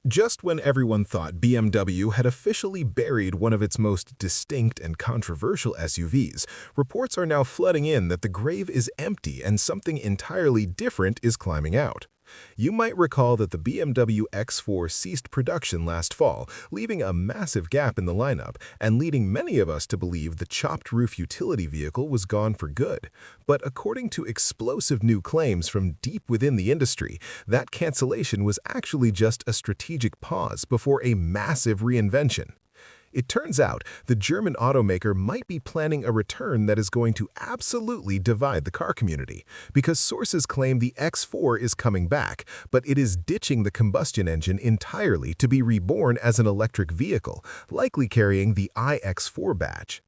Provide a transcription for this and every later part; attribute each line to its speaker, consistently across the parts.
Speaker 1: Just when everyone thought BMW had officially buried one of its most distinct and controversial SUVs, reports are now flooding in that the grave is empty and something entirely different is climbing out. You might recall that the BMW X4 ceased production last fall, leaving a massive gap in the lineup and leading many of us to believe the chopped-roof utility vehicle was gone for good. But according to explosive new claims from deep within the industry, that cancellation was actually just a strategic pause before a massive reinvention. It turns out the German automaker might be planning a return that is going to absolutely divide the car community, because sources claim the X4 is coming back, but it is ditching the combustion engine entirely to be reborn as an electric vehicle, likely carrying the iX4 badge.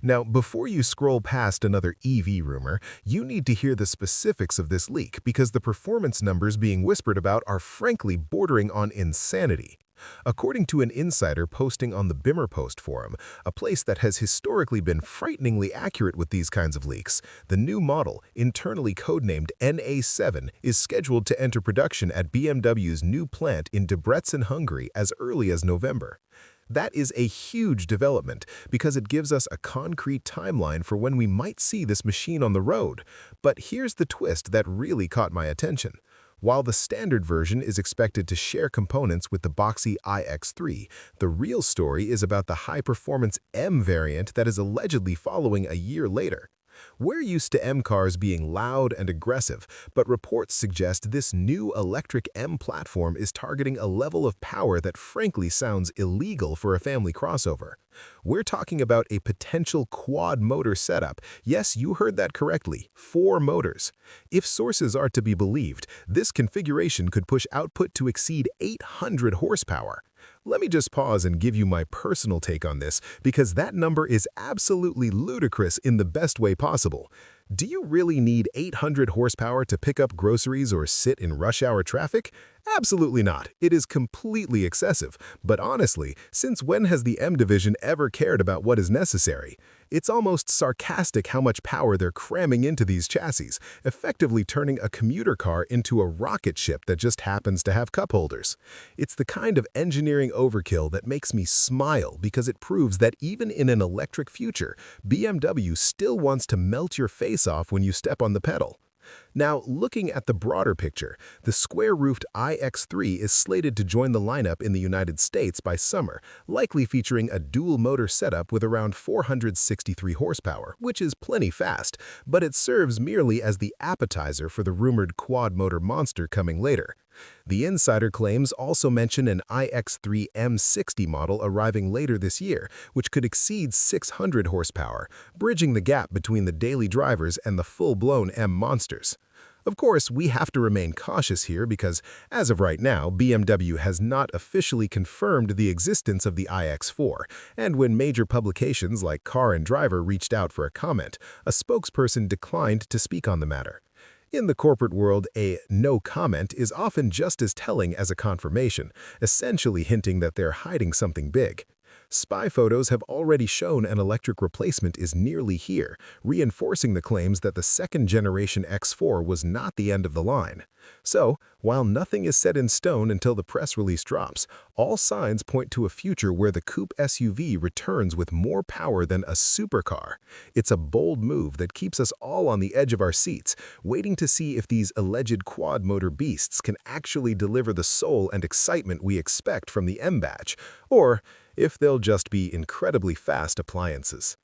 Speaker 1: Now, before you scroll past another EV rumor, you need to hear the specifics of this leak because the performance numbers being whispered about are frankly bordering on insanity. According to an insider posting on the Bimmerpost forum, a place that has historically been frighteningly accurate with these kinds of leaks, the new model, internally codenamed NA7, is scheduled to enter production at BMW's new plant in Debrecen, Hungary as early as November. That is a huge development because it gives us a concrete timeline for when we might see this machine on the road. But here's the twist that really caught my attention. While the standard version is expected to share components with the boxy iX3, the real story is about the high-performance M variant that is allegedly following a year later. We're used to M cars being loud and aggressive, but reports suggest this new electric M platform is targeting a level of power that frankly sounds illegal for a family crossover. We're talking about a potential quad-motor setup. Yes, you heard that correctly, 4 motors. If sources are to be believed, this configuration could push output to exceed 800 horsepower. Let me just pause and give you my personal take on this, because that number is absolutely ludicrous in the best way possible. Do you really need 800 horsepower to pick up groceries or sit in rush hour traffic? Absolutely not. It is completely excessive. But honestly, since when has the M division ever cared about what is necessary? It's almost sarcastic how much power they're cramming into these chassis, effectively turning a commuter car into a rocket ship that just happens to have cup holders. It's the kind of engineering overkill that makes me smile because it proves that even in an electric future, BMW still wants to melt your face off when you step on the pedal. Now, looking at the broader picture, the square-roofed iX3 is slated to join the lineup in the United States by summer, likely featuring a dual-motor setup with around 463 horsepower, which is plenty fast, but it serves merely as the appetizer for the rumored quad-motor monster coming later. The insider claims also mention an iX3 M60 model arriving later this year, which could exceed 600 horsepower, bridging the gap between the daily drivers and the full-blown M monsters. Of course, we have to remain cautious here because, as of right now, BMW has not officially confirmed the existence of the iX4, and when major publications like Car and Driver reached out for a comment, a spokesperson declined to speak on the matter. In the corporate world, a no comment is often just as telling as a confirmation, essentially hinting that they're hiding something big. Spy photos have already shown an electric replacement is nearly here, reinforcing the claims that the second-generation X4 was not the end of the line. So, while nothing is set in stone until the press release drops, all signs point to a future where the coupe SUV returns with more power than a supercar. It's a bold move that keeps us all on the edge of our seats, waiting to see if these alleged quad-motor beasts can actually deliver the soul and excitement we expect from the M badge, or if they'll just be incredibly fast appliances.